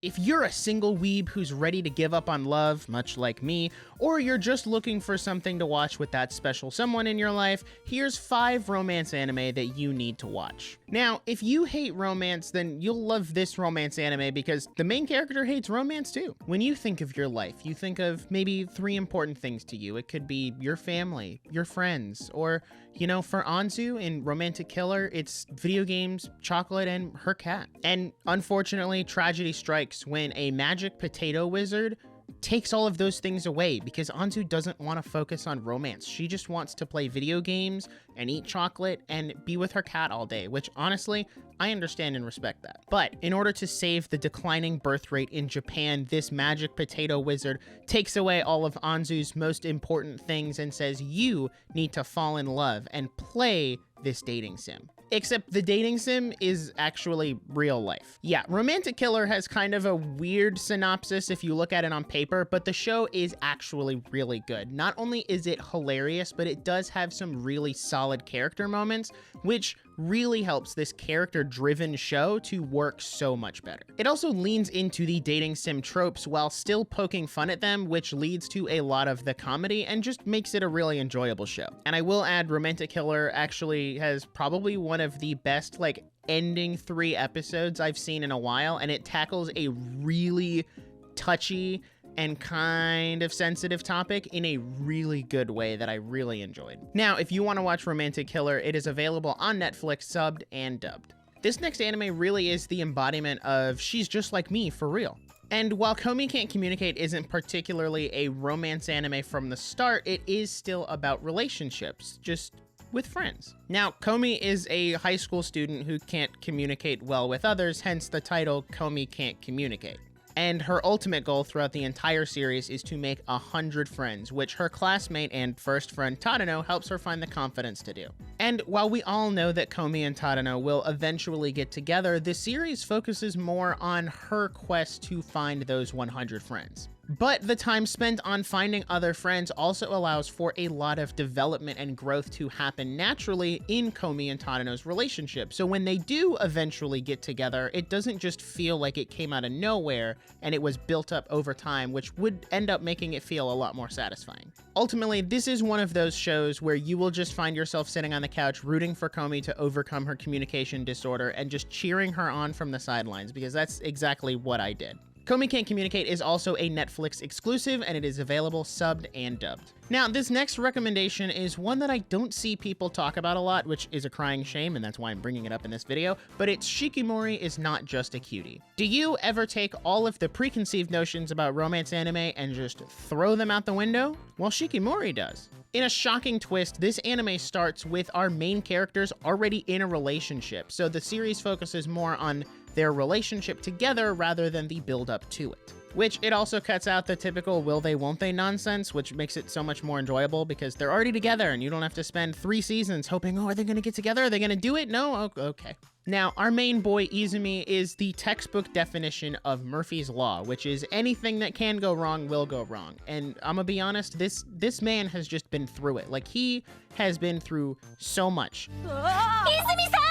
If you're a single weeb who's ready to give up on love, much like me, or you're just looking for something to watch with that special someone in your life, here's 5 romance anime that you need to watch. Now, if you hate romance, then you'll love this romance anime because the main character hates romance too. When you think of your life, you think of maybe 3 important things to you. It could be your family, your friends, or, you know, for Anzu in Romantic Killer, it's video games, chocolate, and her cat. And unfortunately, tragedy strikes when a magic potato wizard takes all of those things away because Anzu doesn't want to focus on romance. She just wants to play video games and eat chocolate and be with her cat all day, which honestly, I understand and respect that. But in order to save the declining birth rate in Japan, this magic potato wizard takes away all of Anzu's most important things and says you need to fall in love and play this dating sim. Except the dating sim is actually real life. Yeah, Romantic Killer has kind of a weird synopsis if you look at it on paper, but the show is actually really good. Not only is it hilarious, but it does have some really solid character moments, which really helps this character-driven show to work so much better. It also leans into the dating sim tropes while still poking fun at them, which leads to a lot of the comedy and just makes it a really enjoyable show. And I will add, Romantic Killer actually has probably one of the best, like, ending 3 episodes I've seen in a while, and it tackles a really touchy and kind of sensitive topic in a really good way that I really enjoyed. Now, if you want to watch Romantic Killer, it is available on Netflix, subbed and dubbed. This next anime really is the embodiment of She's Just Like Me for real. And while Komi Can't Communicate isn't particularly a romance anime from the start, it is still about relationships, just with friends. Now, Komi is a high school student who can't communicate well with others, hence the title Komi Can't Communicate. And her ultimate goal throughout the entire series is to make 100 friends, which her classmate and first friend Tadano helps her find the confidence to do. And while we all know that Komi and Tadano will eventually get together, the series focuses more on her quest to find those 100 friends. But the time spent on finding other friends also allows for a lot of development and growth to happen naturally in Komi and Tadano's relationship. So when they do eventually get together, it doesn't just feel like it came out of nowhere and it was built up over time, which would end up making it feel a lot more satisfying. Ultimately, this is one of those shows where you will just find yourself sitting on the couch rooting for Komi to overcome her communication disorder and just cheering her on from the sidelines, because that's exactly what I did. Komi Can't Communicate is also a Netflix exclusive, and it is available subbed and dubbed. Now, this next recommendation is one that I don't see people talk about a lot, which is a crying shame, and that's why I'm bringing it up in this video, but it's Shikimori is Not Just a Cutie. Do you ever take all of the preconceived notions about romance anime and just throw them out the window? Well, Shikimori does. In a shocking twist, this anime starts with our main characters already in a relationship, so the series focuses more on their relationship together rather than the build-up to it. Which it also cuts out the typical will they won't they nonsense, which makes it so much more enjoyable because they're already together and you don't have to spend 3 seasons hoping, oh, are they gonna get together? Are they gonna do it? No? Oh, okay. Now, our main boy, Izumi, is the textbook definition of Murphy's Law, which is anything that can go wrong will go wrong. And I'm gonna be honest, this man has just been through it. Like, he has been through so much. Izumi-san!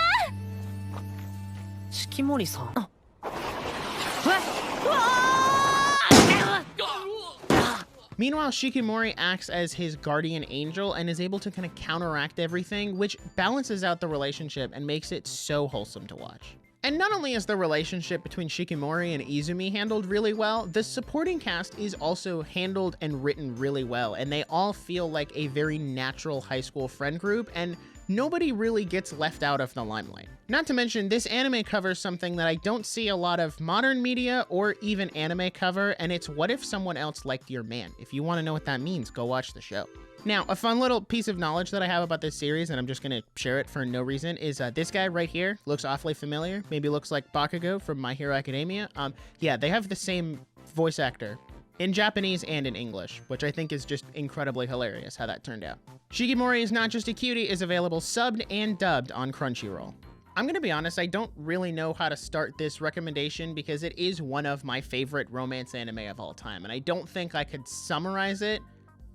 Shikimori-san. Meanwhile, Shikimori acts as his guardian angel and is able to kind of counteract everything, which balances out the relationship and makes it so wholesome to watch. And not only is the relationship between Shikimori and Izumi handled really well, the supporting cast is also handled and written really well, and they all feel like a very natural high school friend group, and nobody really gets left out of the limelight. Not to mention, this anime covers something that I don't see a lot of modern media or even anime cover, and it's what if someone else liked your man? If you want to know what that means, go watch the show. Now, a fun little piece of knowledge that I have about this series, and I'm just going to share it for no reason, is this guy right here looks awfully familiar. Maybe looks like Bakugo from My Hero Academia. Yeah, they have the same voice actor in Japanese and in English, which I think is just incredibly hilarious how that turned out. Shikimori is Not Just a Cutie is available subbed and dubbed on Crunchyroll. I'm gonna be honest, I don't really know how to start this recommendation because it is one of my favorite romance anime of all time, and I don't think I could summarize it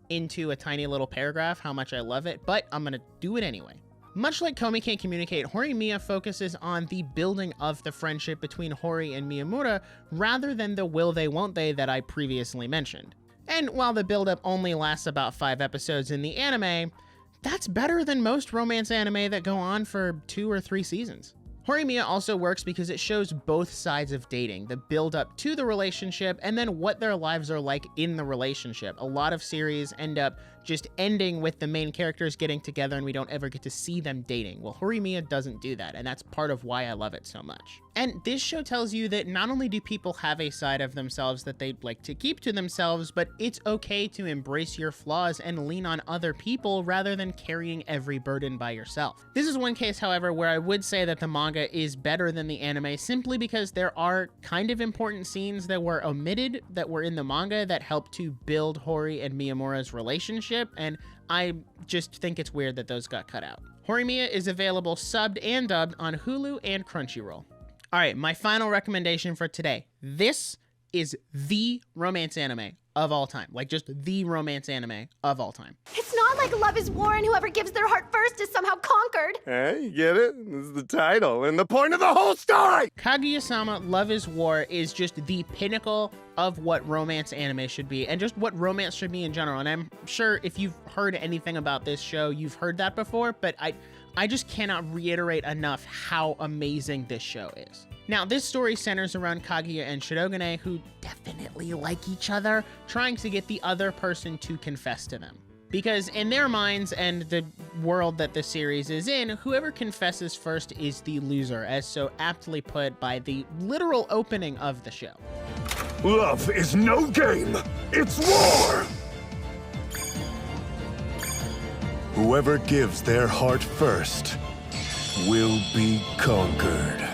into a tiny little paragraph how much I love it, but I'm gonna do it anyway. Much like Komi can't communicate, Horimiya focuses on the building of the friendship between Hori and Miyamura rather than the will they won't they that I previously mentioned. And while the build-up only lasts about 5 episodes in the anime, that's better than most romance anime that go on for 2 or 3 seasons. Horimiya also works because it shows both sides of dating, the build up to the relationship and then what their lives are like in the relationship. A lot of series end up just ending with the main characters getting together and we don't ever get to see them dating. Well, Horimiya doesn't do that, and that's part of why I love it so much. And this show tells you that not only do people have a side of themselves that they'd like to keep to themselves, but it's okay to embrace your flaws and lean on other people rather than carrying every burden by yourself. This is one case, however, where I would say that the manga is better than the anime simply because there are kind of important scenes that were omitted that were in the manga that help to build Hori and Miyamura's relationship, and I just think it's weird that those got cut out. Horimiya is available subbed and dubbed on Hulu and Crunchyroll. All right, my final recommendation for today. This is the romance anime of all time. Like, just the romance anime of all time. It's not like love is war and whoever gives their heart first is somehow conquered. Hey, you get it? This is the title and the point of the whole story! Kaguya-Sama Love is War is just the pinnacle of what romance anime should be and just what romance should be in general. And I'm sure if you've heard anything about this show, you've heard that before, but I just cannot reiterate enough how amazing this show is. Now, this story centers around Kaguya and Shirogane, who definitely like each other, trying to get the other person to confess to them. Because in their minds and the world that the series is in, whoever confesses first is the loser, as so aptly put by the literal opening of the show. Love is no game, it's war! Whoever gives their heart first will be conquered.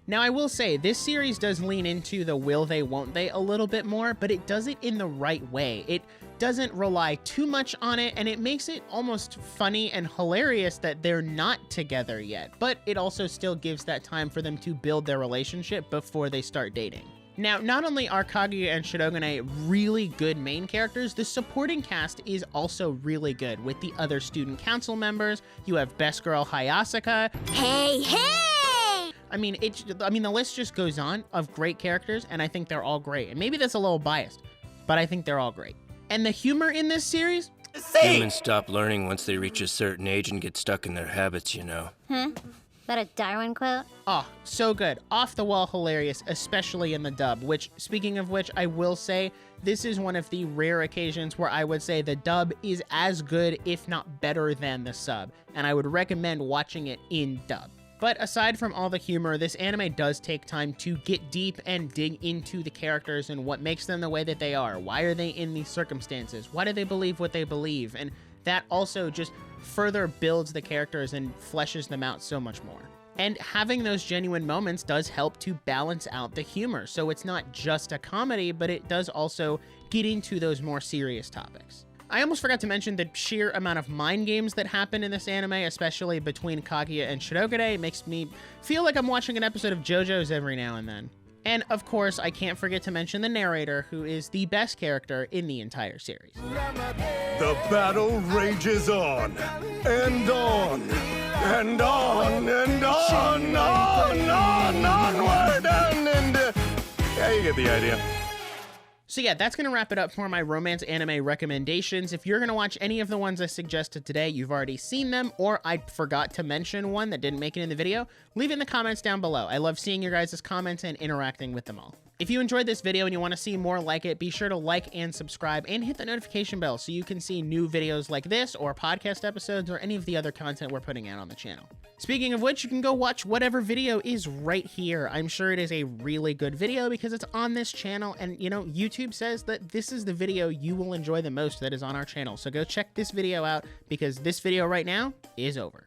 Now, I will say, this series does lean into the will they, won't they a little bit more, but it does it in the right way. It doesn't rely too much on it, and it makes it almost funny and hilarious that they're not together yet, but it also still gives that time for them to build their relationship before they start dating. Now, not only are Kaguya and Shirogane really good main characters, the supporting cast is also really good. With the other student council members, you have best girl Hayasaka. Hey, hey! I mean, the list just goes on of great characters, and I think they're all great. And maybe that's a little biased, but I think they're all great. And the humor in this series? Humans stop learning once they reach a certain age and get stuck in their habits, you know. Is that a Darwin quote? Oh, so good. Off the wall hilarious, especially in the dub, which, speaking of which, I will say, this is one of the rare occasions where I would say the dub is as good, if not better than the sub, and I would recommend watching it in dub. But aside from all the humor, this anime does take time to get deep and dig into the characters and what makes them the way that they are. Why are they in these circumstances? Why do they believe what they believe? And that also just further builds the characters and fleshes them out so much more. And having those genuine moments does help to balance out the humor. So it's not just a comedy, but it does also get into those more serious topics. I almost forgot to mention the sheer amount of mind games that happen in this anime, especially between Kaguya and Shirogane. It makes me feel like I'm watching an episode of JoJo's every now and then. And of course, I can't forget to mention the narrator, who is the best character in the entire series. The battle rages on, and on, and on, and on, onward, and yeah, you get the idea. So yeah, that's going to wrap it up for my romance anime recommendations. If you're going to watch any of the ones I suggested today, you've already seen them, or I forgot to mention one that didn't make it in the video, leave it in the comments down below. I love seeing your guys' comments and interacting with them all. If you enjoyed this video and you want to see more like it, be sure to like and subscribe and hit the notification bell so you can see new videos like this or podcast episodes or any of the other content we're putting out on the channel. Speaking of which, you can go watch whatever video is right here. I'm sure it is a really good video because it's on this channel, and you know, YouTube says that this is the video you will enjoy the most that is on our channel. So go check this video out because this video right now is over.